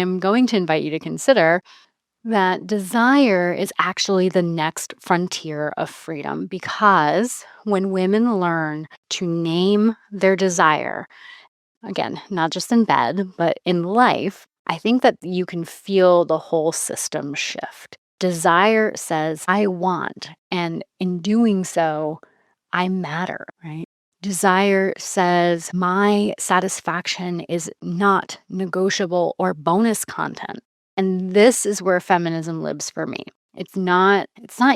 am going to invite you to consider that desire is actually the next frontier of freedom because when women learn to name their desire, again, not just in bed, but in life, I think that you can feel the whole system shift. Desire says, I want, and in doing so, I matter, right? Desire says, my satisfaction is not negotiable or bonus content. And this is where feminism lives for me. It's not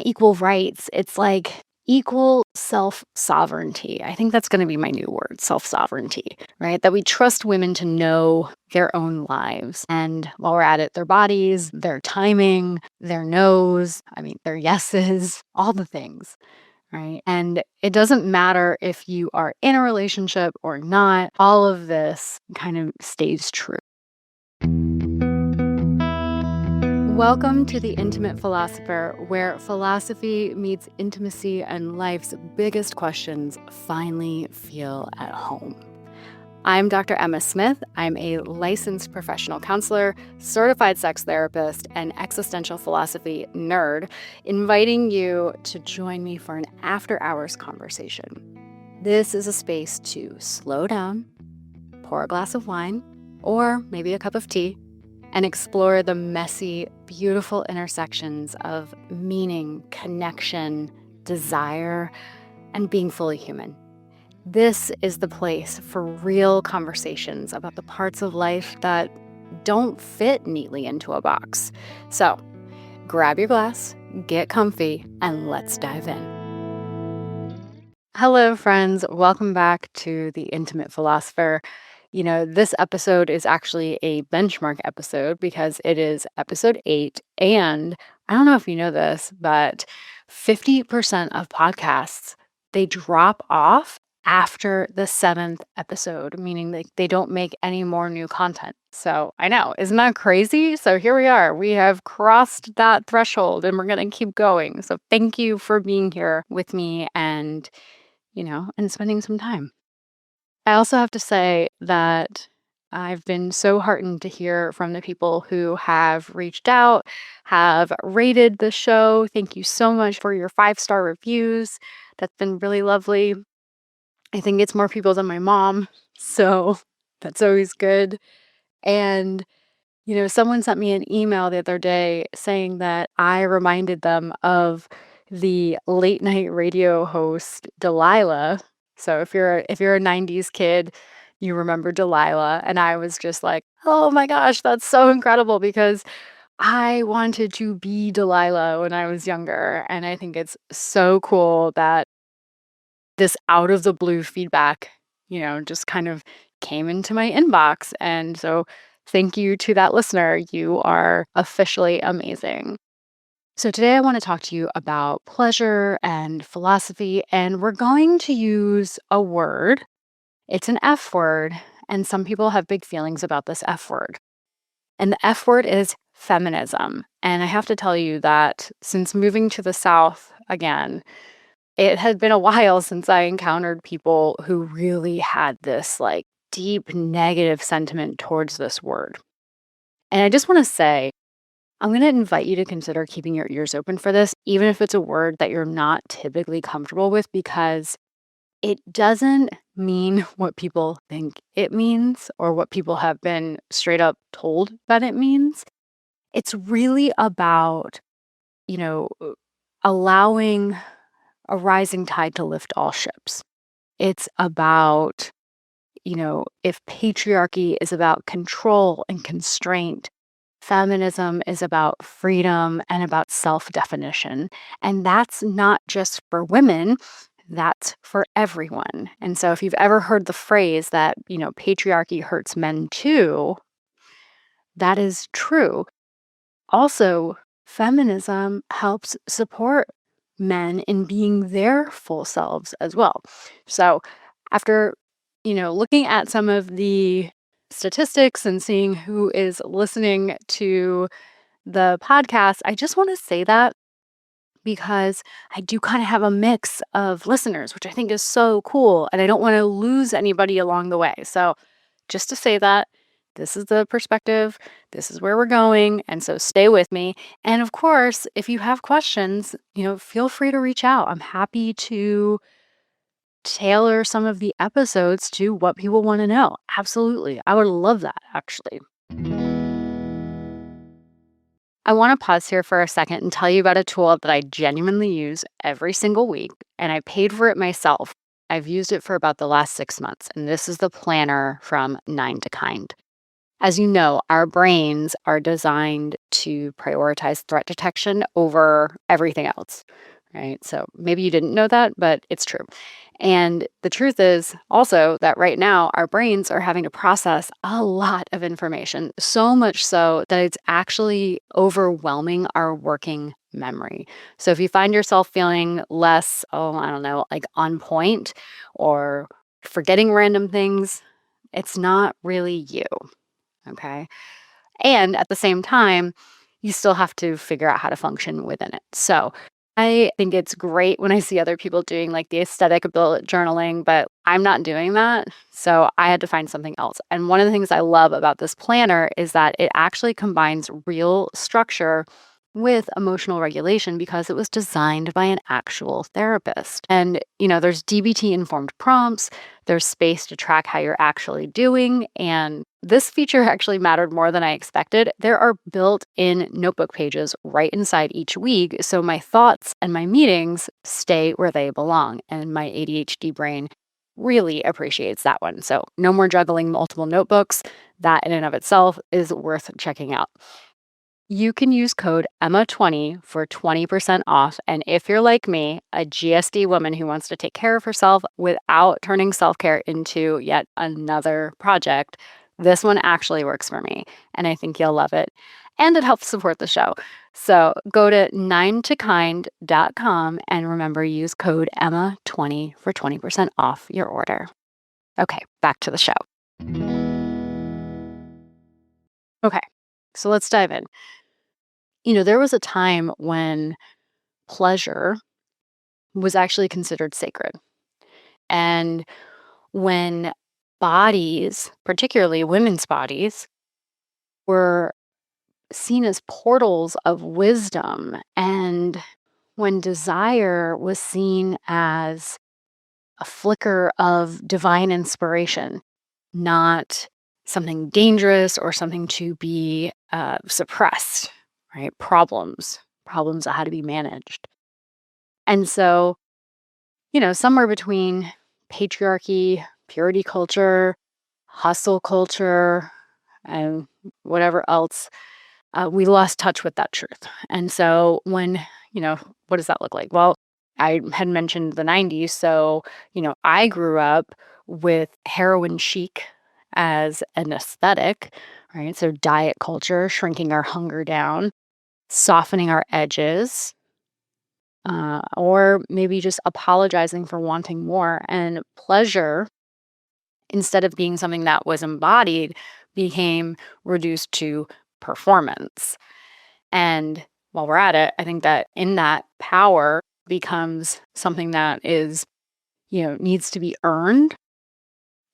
equal rights. It's like equal self-sovereignty. I think that's going to be my new word, self-sovereignty, right? That we trust women to know their own lives. And while we're at it, their bodies, their timing, their no's, their yeses, all the things, right? And it doesn't matter if you are in a relationship or not, all of this kind of stays true. Welcome to The Intimate Philosopher, where philosophy meets intimacy and life's biggest questions finally feel at home. I'm Dr. Emma Smith. I'm a licensed professional counselor, certified sex therapist, and existential philosophy nerd, inviting you to join me for an after-hours conversation. This is a space to slow down, pour a glass of wine, or maybe a cup of tea, and explore the messy, beautiful intersections of meaning, connection, desire, and being fully human. This is the place for real conversations about the parts of life that don't fit neatly into a box. So, grab your glass, get comfy, and let's dive in. Hello, friends. Welcome back to The Intimate Philosopher. This episode is actually a benchmark episode because it is episode 8. And I don't know if you know this, but 50% of podcasts, they drop off after the 7th episode, meaning they don't make any more new content. So I know, isn't that crazy? So here we are. We have crossed that threshold and we're going to keep going. So thank you for being here with me and spending some time. I also have to say that I've been so heartened to hear from the people who have reached out, have rated the show. Thank you so much for your 5-star reviews. That's been really lovely. I think it's more people than my mom, so that's always good. And, someone sent me an email the other day saying that I reminded them of the late night radio host Delilah. So if you're a 90s kid, you remember Delilah. And I was just like, oh my gosh, that's so incredible because I wanted to be Delilah when I was younger. And I think it's so cool that this out of the blue feedback, just kind of came into my inbox. And so thank you to that listener. You are officially amazing. So today I want to talk to you about pleasure and philosophy, and we're going to use a word. It's an F word, and some people have big feelings about this F word. And the F word is feminism. And I have to tell you that since moving to the South again, it had been a while since I encountered people who really had this deep negative sentiment towards this word. And I just want to say, I'm going to invite you to consider keeping your ears open for this, even if it's a word that you're not typically comfortable with, because it doesn't mean what people think it means or what people have been straight up told that it means. It's really about, allowing a rising tide to lift all ships. It's about, if patriarchy is about control and constraint, feminism is about freedom and about self-definition. And that's not just for women, that's for everyone. And so if you've ever heard the phrase that, patriarchy hurts men too, that is true. Also, feminism helps support men in being their full selves as well. So after, looking at some of the statistics and seeing who is listening to the podcast, I just want to say that because I do kind of have a mix of listeners, which I think is so cool. And I don't want to lose anybody along the way. So just to say that, this is the perspective, this is where we're going, and so stay with me. And of course, if you have questions, feel free to reach out. I'm happy to tailor some of the episodes to what people want to know. Absolutely. I would love that, actually. I want to pause here for a second and tell you about a tool that I genuinely use every single week, and I paid for it myself. I've used it for about the last 6 months, and this is the planner from Nine to Kind. As you know, our brains are designed to prioritize threat detection over everything else, right? So maybe you didn't know that, but it's true. And the truth is also that right now our brains are having to process a lot of information, so much so that it's actually overwhelming our working memory. So if you find yourself feeling less, oh, I don't know, like on point or forgetting random things, it's not really you. Okay. And at the same time, you still have to figure out how to function within it. So I think it's great when I see other people doing like the aesthetic bullet journaling, but I'm not doing that. So I had to find something else. And one of the things I love about this planner is that it actually combines real structure with emotional regulation because it was designed by an actual therapist. And, there's DBT informed prompts, there's space to track how you're actually doing. And this feature actually mattered more than I expected. There are built in notebook pages right inside each week. So my thoughts and my meetings stay where they belong. And my ADHD brain really appreciates that one. So no more juggling multiple notebooks. That in and of itself is worth checking out. You can use code EMMA20 for 20% off. And if you're like me, a GSD woman who wants to take care of herself without turning self care into yet another project, this one actually works for me. And I think you'll love it. And it helps support the show. So go to 9tokind.com and remember, use code EMMA20 for 20% off your order. Okay, back to the show. Okay, so let's dive in. There was a time when pleasure was actually considered sacred. And when bodies, particularly women's bodies, were seen as portals of wisdom, and when desire was seen as a flicker of divine inspiration, not something dangerous or something to be suppressed, right? Problems that had to be managed. And so, somewhere between patriarchy, purity culture, hustle culture, and whatever else, we lost touch with that truth. And so, what does that look like? Well, I had mentioned the 90s. So, I grew up with heroin chic as an aesthetic, right? So, diet culture, shrinking our hunger down, softening our edges, or maybe just apologizing for wanting more. And pleasure, instead of being something that was embodied, became reduced to performance. And while we're at it, I think that in that power becomes something that is, needs to be earned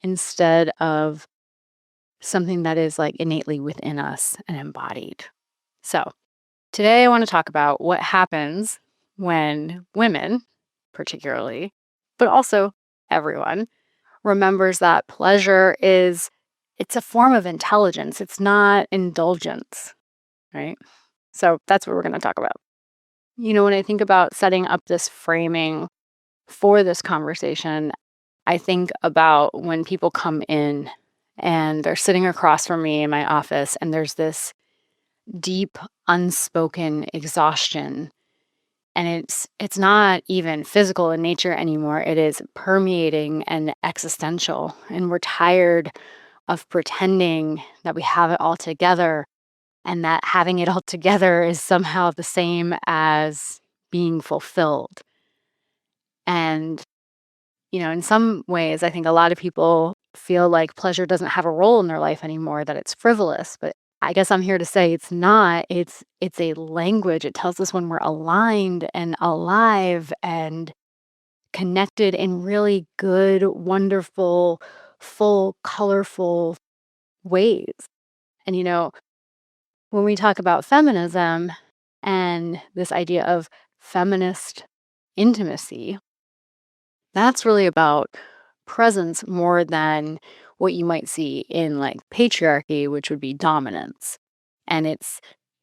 instead of something that is like innately within us and embodied. So today I want to talk about what happens when women, particularly, but also everyone, remembers that pleasure it's a form of intelligence. It's not indulgence, right? So that's what we're going to talk about. When I think about setting up this framing for this conversation, I think about when people come in and they're sitting across from me in my office and there's this deep unspoken exhaustion, and it's not even physical in nature anymore. It is permeating and existential, and we're tired of pretending that we have it all together and that having it all together is somehow the same as being fulfilled. And in some ways, I think a lot of people feel like pleasure doesn't have a role in their life anymore, that it's frivolous. But I guess I'm here to say it's not. It's a language. It tells us when we're aligned and alive and connected in really good, wonderful, full, colorful ways. And, when we talk about feminism and this idea of feminist intimacy, that's really about presence more than what you might see in like patriarchy, which would be dominance. And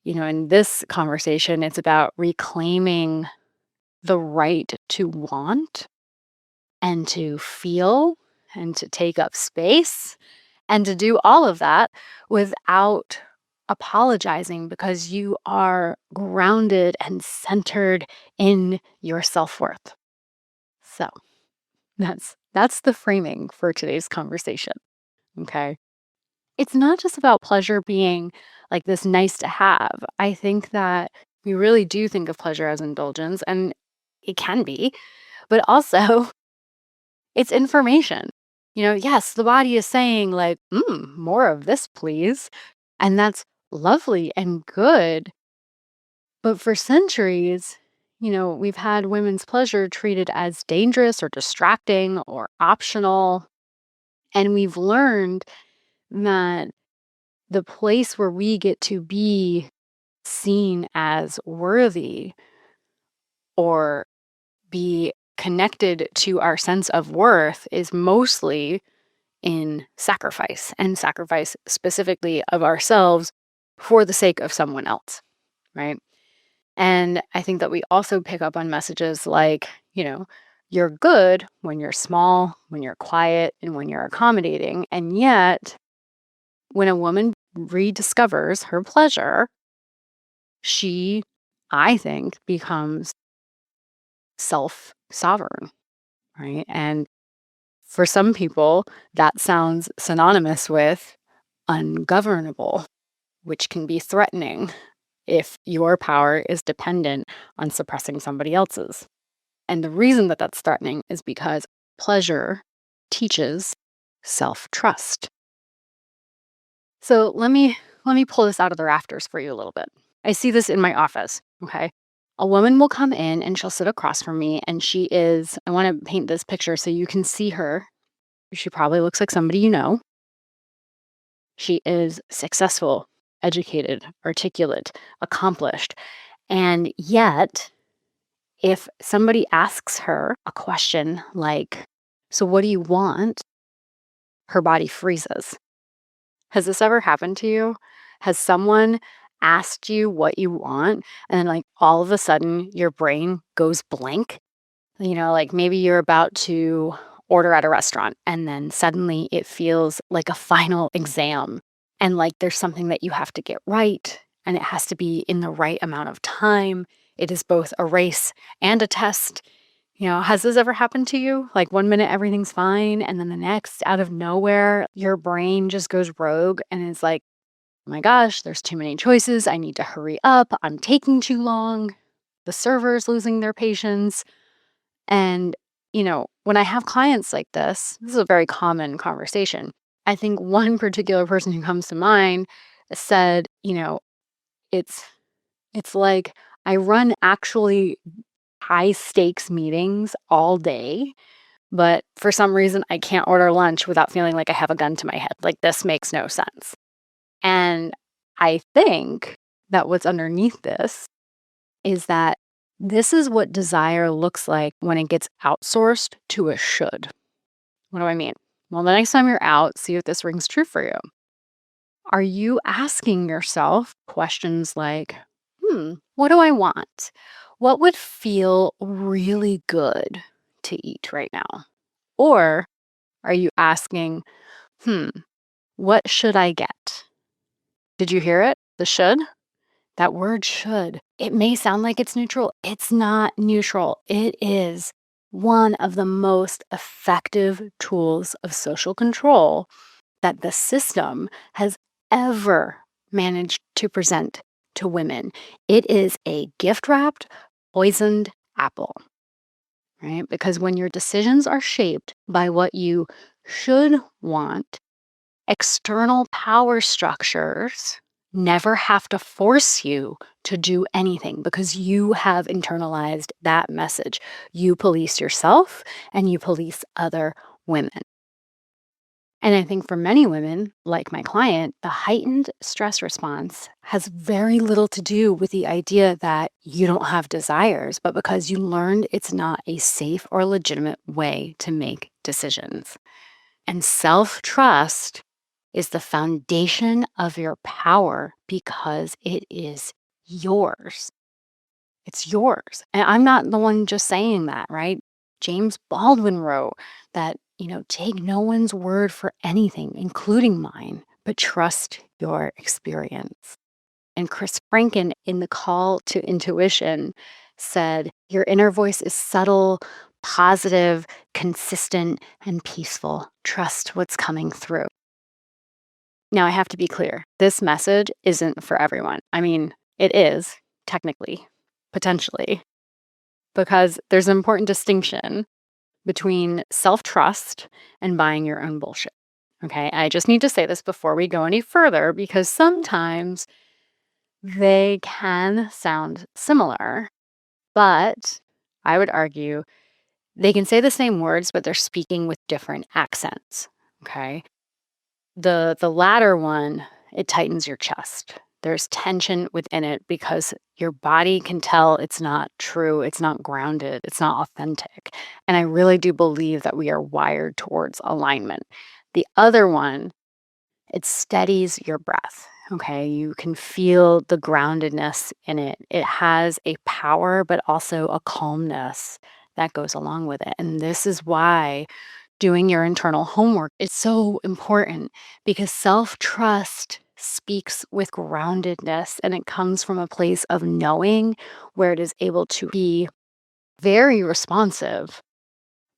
in this conversation, it's about reclaiming the right to want and to feel and to take up space and to do all of that without apologizing because you are grounded and centered in your self-worth. So, that's the framing for today's conversation, okay? It's not just about pleasure being like this nice to have. I think that we really do think of pleasure as indulgence, and it can be, but also it's information. Yes, the body is saying, like, more of this, please. And that's lovely and good. But for centuries, we've had women's pleasure treated as dangerous or distracting or optional. And we've learned that the place where we get to be seen as worthy or be connected to our sense of worth is mostly in sacrifice and sacrifice specifically of ourselves for the sake of someone else, right? And I think that we also pick up on messages like, you're good when you're small, when you're quiet, and when you're accommodating. And yet, when a woman rediscovers her pleasure, she, I think, becomes self sovereign, right? And for some people, that sounds synonymous with ungovernable, which can be threatening if your power is dependent on suppressing somebody else's. And the reason that that's threatening is because pleasure teaches self-trust. So let me pull this out of the rafters for you a little bit. I see this in my office, okay? A woman will come in and she'll sit across from me and I want to paint this picture so you can see her. She probably looks like somebody you know. She is successful, educated, articulate, accomplished. And yet, if somebody asks her a question like, "So what do you want?" her body freezes. Has this ever happened to you? Has someone asked you what you want and then, like, all of a sudden your brain goes blank? Like maybe you're about to order at a restaurant and then suddenly it feels like a final exam and like there's something that you have to get right and it has to be in the right amount of time. It is both a race and a test. Has this ever happened to you? Like one minute everything's fine and then the next, out of nowhere, your brain just goes rogue and it's like, oh my gosh, there's too many choices. I need to hurry up. I'm taking too long. The server's losing their patience. And, when I have clients like this is a very common conversation. I think one particular person who comes to mind said, it's it's like I run actually high stakes meetings all day, but for some reason I can't order lunch without feeling like I have a gun to my head. Like this makes no sense. And I think that what's underneath this is that this is what desire looks like when it gets outsourced to a should. What do I mean? Well, the next time you're out, see if this rings true for you. Are you asking yourself questions like, what do I want? What would feel really good to eat right now? Or are you asking, hmm, what should I get? Did you hear it? The should? That word should. It may sound like it's neutral. It's not neutral. It is one of the most effective tools of social control that the system has ever managed to present to women. It is a gift wrapped, poisoned apple, right? Because when your decisions are shaped by what you should want, external power structures never have to force you to do anything because you have internalized that message. You police yourself and you police other women. And I think for many women, like my client, the heightened stress response has very little to do with the idea that you don't have desires, but because you learned it's not a safe or legitimate way to make decisions. And self trust is the foundation of your power because it is yours. It's yours. And I'm not the one just saying that, right? James Baldwin wrote that, take no one's word for anything, including mine, but trust your experience. And Chris Franken in The Call to Intuition said, your inner voice is subtle, positive, consistent, and peaceful. Trust what's coming through. Now, I have to be clear this message isn't for everyone. I mean, it is, technically, potentially, because there's an important distinction between self trust and buying your own bullshit. Okay. I just need to say this before we go any further because sometimes they can sound similar, but I would argue they can say the same words, but they're speaking with different accents. Okay. The latter one, it tightens your chest. There's tension within it because your body can tell it's not true, it's not grounded, it's not authentic. And I really do believe that we are wired towards alignment. The other one, it steadies your breath. Okay, you can feel the groundedness in it. It has a power, but also a calmness that goes along with it. And this is why doing your internal homework is so important because self trust speaks with groundedness and it comes from a place of knowing where it is able to be very responsive,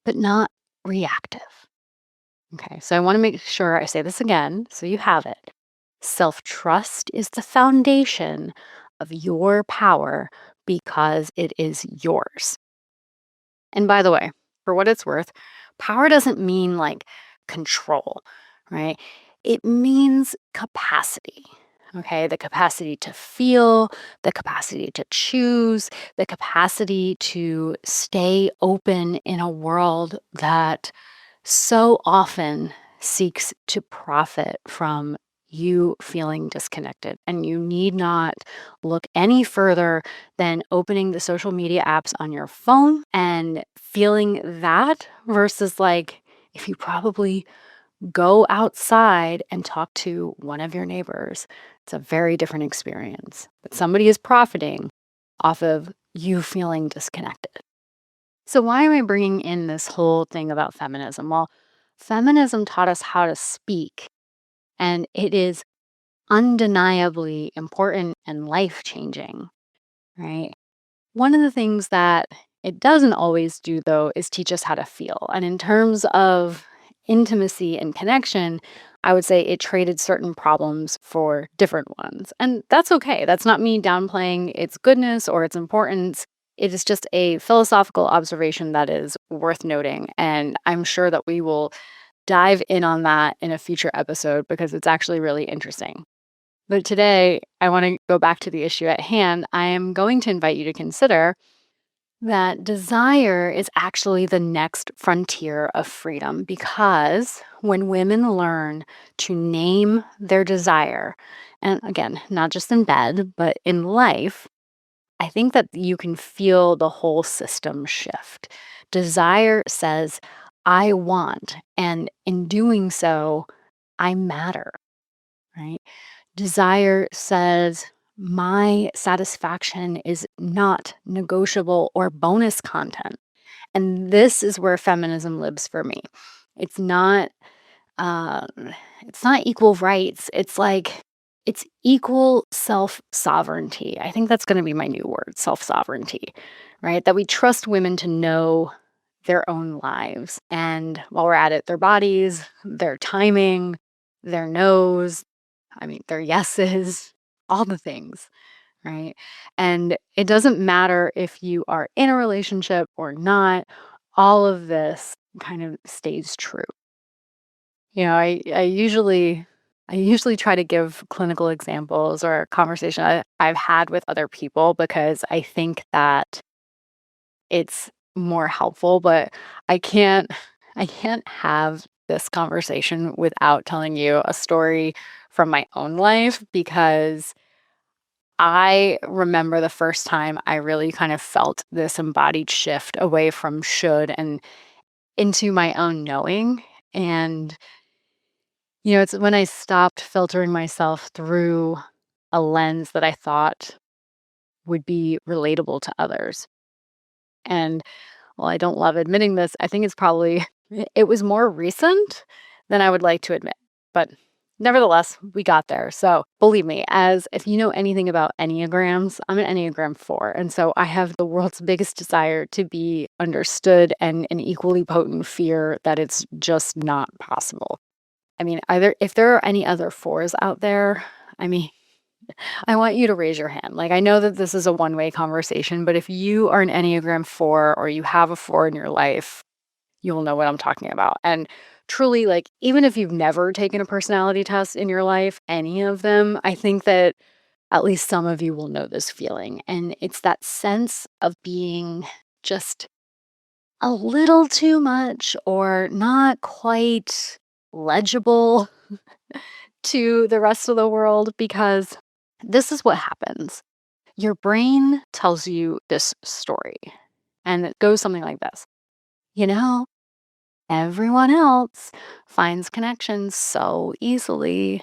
but not reactive. Okay, so I want to make sure I say this again so you have it. Self trust is the foundation of your power because it is yours. And by the way, for what it's worth, power doesn't mean like control, right? It means capacity. Okay, the capacity to feel, the capacity to choose, the capacity to stay open in a world that so often seeks to profit from you feeling disconnected. And you need not look any further than opening the social media apps on your phone and feeling that versus like if you probably go outside and talk to one of your neighbors. It's a very different experience. But somebody is profiting off of you feeling disconnected. So, why am I bringing in this whole thing about feminism? Well, feminism taught us how to speak, and it is undeniably important and life changing, right? One of the things that it doesn't always do, though, is teach us how to feel. And in terms of intimacy and connection, I would say it traded certain problems for different ones. And that's okay. That's not me downplaying its goodness or its importance. It is just a philosophical observation that is worth noting. And I'm sure that we will dive in on that in a future episode because it's actually really interesting. But today, I want to go back to the issue at hand. I am going to invite you to consider that desire is actually the next frontier of freedom because when women learn to name their desire, and again, not just in bed, but in life, I think that you can feel the whole system shift. Desire says, I want, and in doing so, I matter, right? Desire says, my satisfaction is not negotiable or bonus content. And this is where feminism lives for me. It's not uh, it's not equal rights. It's like it's equal self-sovereignty. I think that's going to be my new word, self-sovereignty, right? That we trust women to know their own lives. And while we're at it, their bodies, their timing, their no's, their yeses, all the things, right? And it doesn't matter if you are in a relationship or not, all of this kind of stays true. I usually try to give clinical examples or conversation I've had with other people because I think that it's more helpful, but I can't I can't have this conversation without telling you a story from my own life because I remember the first time I really kind of felt this embodied shift away from should and into my own knowing. And, it's when I stopped filtering myself through a lens that I thought would be relatable to others. And well, I don't love admitting this. I think it's probably it was more recent than I would like to admit. But nevertheless, we got there. So believe me, as if you know anything about Enneagrams, I'm an Enneagram 4. And so I have the world's biggest desire to be understood and an equally potent fear that it's just not possible. I mean, either if there are any other fours out there, I mean, I want you to raise your hand. Like, I know that this is a one-way conversation, but if you are an Enneagram 4 or you have a 4 in your life, you'll know what I'm talking about. And truly, like, even if you've never taken a personality test in your life, any of them, I think that at least some of you will know this feeling. And it's that sense of being just a little too much or not quite legible to the rest of the world because this is what happens. Your brain tells you this story, and it goes something like this. You know, everyone else finds connections so easily.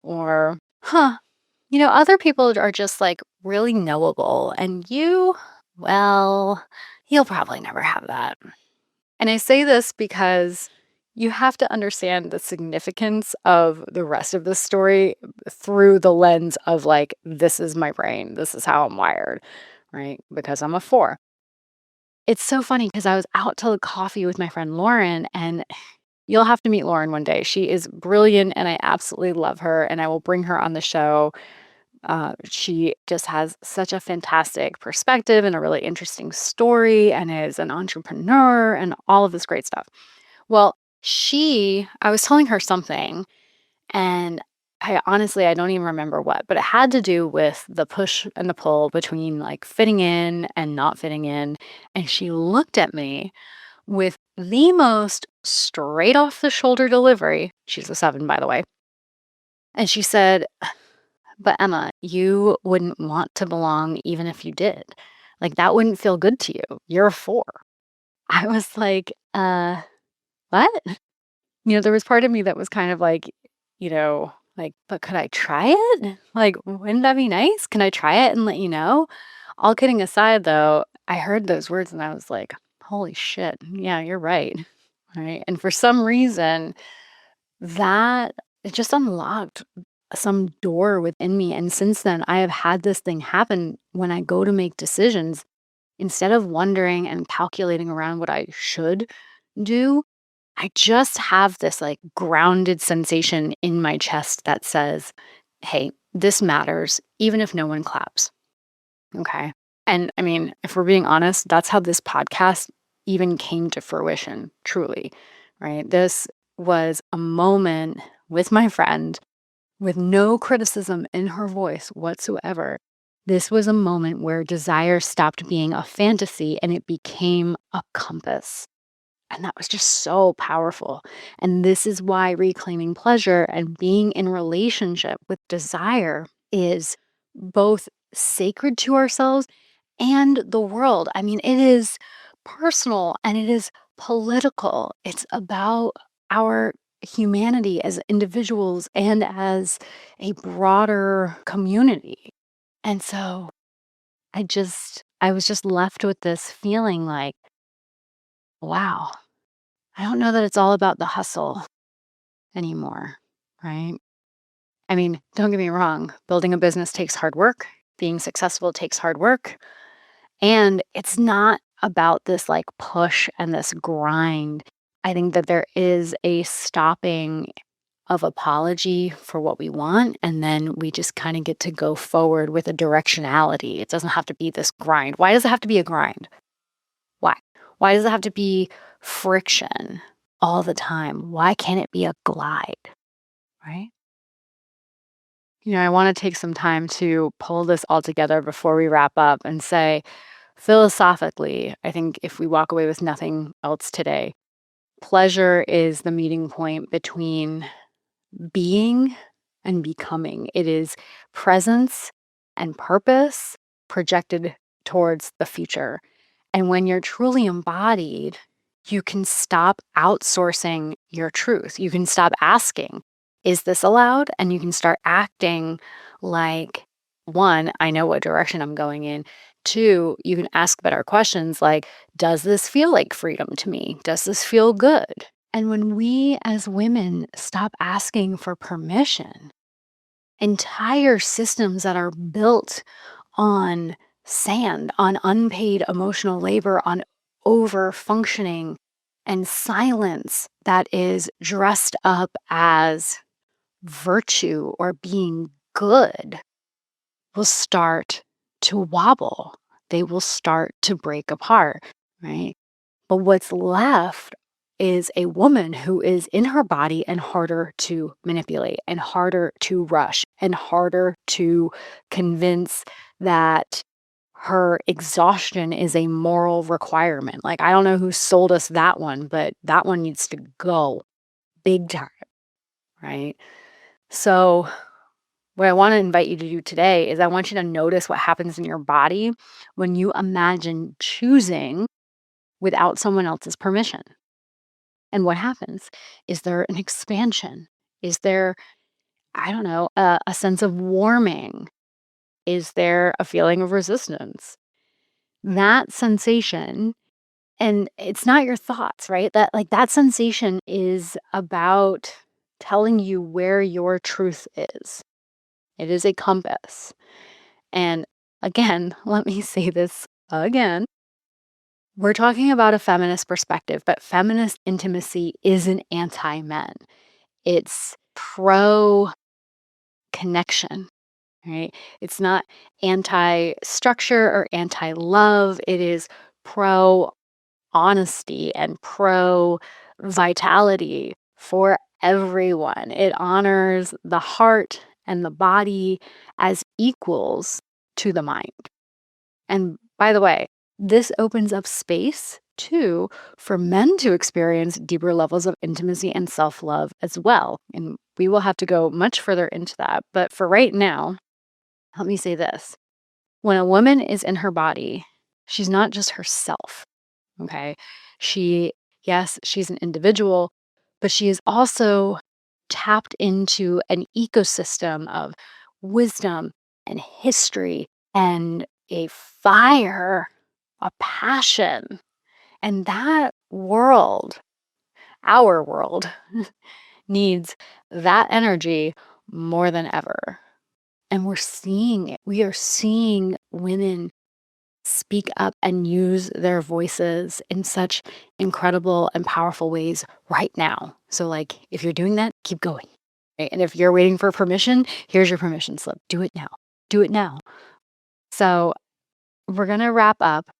Or, other people are just like really knowable, and well, you'll probably never have that. And I say this because you have to understand the significance of the rest of the story through the lens of like, this is my brain, this is how I'm wired, right? Because I'm a 4. It's so funny because I was out to coffee with my friend Lauren, and you'll have to meet Lauren one day. She is brilliant, and I absolutely love her, and I will bring her on the show. She just has such a fantastic perspective and a really interesting story, and is an entrepreneur and all of this great stuff. Well, I was telling her something, and I don't even remember what, but it had to do with the push and the pull between like fitting in and not fitting in. And she looked at me with the most straight off the shoulder delivery. She's a 7, by the way. And she said, "But Emma, you wouldn't want to belong even if you did. Like, that wouldn't feel good to you. You're a 4." I was like, what? There was part of me that was kind of like, like, but could I try it? Like, wouldn't that be nice? Can I try it and let you know? All kidding aside, though, I heard those words and I was like, holy shit. Yeah, you're right. Right. And for some reason, that it just unlocked some door within me. And since then, I have had this thing happen when I go to make decisions. Instead of wondering and calculating around what I should do, I just have this like grounded sensation in my chest that says, hey, this matters, even if no one claps. Okay. And I mean, if we're being honest, that's how this podcast even came to fruition, truly. Right. This was a moment with my friend with no criticism in her voice whatsoever. This was a moment where desire stopped being a fantasy and it became a compass. And that was just so powerful. And this is why reclaiming pleasure and being in relationship with desire is both sacred to ourselves and the world. I mean, it is personal and it is political. It's about our humanity as individuals and as a broader community. And so I was just left with this feeling like, wow, I don't know that it's all about the hustle anymore, right? I mean, don't get me wrong, building a business takes hard work, being successful takes hard work. And it's not about this like push and this grind. I think that there is a stopping of apology for what we want. And then we just kind of get to go forward with a directionality. It doesn't have to be this grind. Why does it have to be a grind? Why? Why does it have to be friction all the time? Why can't it be a glide? Right? I want to take some time to pull this all together before we wrap up and say, philosophically, I think if we walk away with nothing else today, Pleasure is the meeting point between being and becoming. It is presence and purpose projected towards the future. And when you're truly embodied, you can stop outsourcing your truth. You can stop asking, is this allowed? And you can start acting like, one, I know what direction I'm going in. Two, you can ask better questions like, does this feel like freedom to me? Does this feel good? And when we as women stop asking for permission, entire systems that are built on sand, on unpaid emotional labor, on over functioning and silence that is dressed up as virtue or being good will start to wobble. They will start to break apart, right? But what's left is a woman who is in her body and harder to manipulate and harder to rush and harder to convince that her exhaustion is a moral requirement. Like, I don't know who sold us that one, but that one needs to go big time, right? So, what I want to invite you to do today is I want you to notice what happens in your body when you imagine choosing without someone else's permission. And what happens? Is there an expansion? Is there, I don't know, a sense of warming? Is there a feeling of resistance? That sensation, and it's not your thoughts, right? That sensation is about telling you where your truth is. It is a compass. And again, let me say this again. We're talking about a feminist perspective, but feminist intimacy isn't anti men. It's pro connection, right? It's not anti structure or anti love. It is pro honesty and pro vitality for everyone. It honors the heart and the body as equals to the mind. And by the way, this opens up space too for men to experience deeper levels of intimacy and self love as well. And we will have to go much further into that. But for right now, let me say this: when a woman is in her body, she's not just herself. Okay. Yes, she's an individual, but she is also tapped into an ecosystem of wisdom and history and a fire, a passion. And that world, our world, needs that energy more than ever. And we're seeing it. We are seeing women speak up and use their voices in such incredible and powerful ways right now. So, like, if you're doing that, keep going. Right? And if you're waiting for permission, here's your permission slip. Do it now. Do it now. So, we're going to wrap up.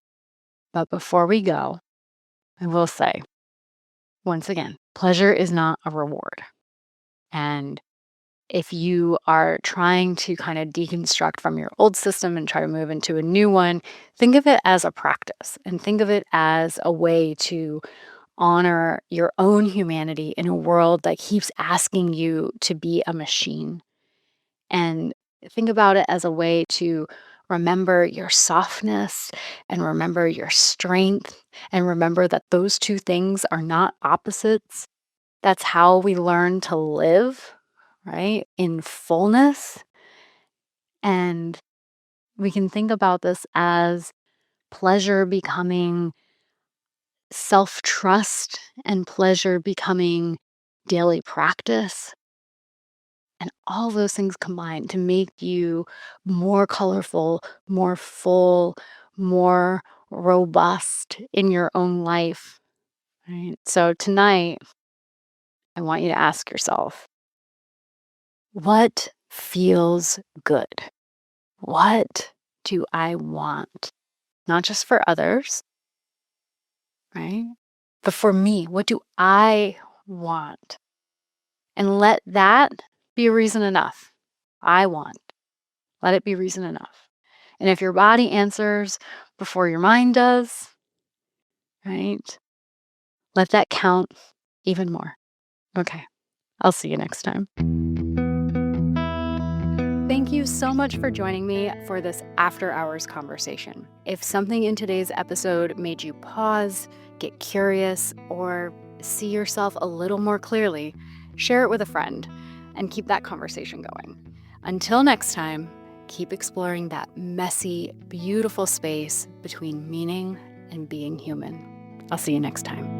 But before we go, I will say once again, pleasure is not a reward. And if you are trying to kind of deconstruct from your old system and try to move into a new one, think of it as a practice and think of it as a way to honor your own humanity in a world that keeps asking you to be a machine. And think about it as a way to remember your softness and remember your strength and remember that those two things are not opposites. That's how we learn to live, right? In fullness. And we can think about this as pleasure becoming self trust and pleasure becoming daily practice. And all those things combine to make you more colorful, more full, more robust in your own life. Right? So tonight, I want you to ask yourself, what feels good? What do I want? Not just for others, right? But for me, what do I want? And let that be reason enough. I want. Let it be reason enough. And if your body answers before your mind does, right? Let that count even more. Okay, I'll see you next time. Thank you so much for joining me for this after hours conversation. If something in today's episode made you pause, get curious, or see yourself a little more clearly, share it with a friend and keep that conversation going. Until next time, keep exploring that messy, beautiful space between meaning and being human. I'll see you next time.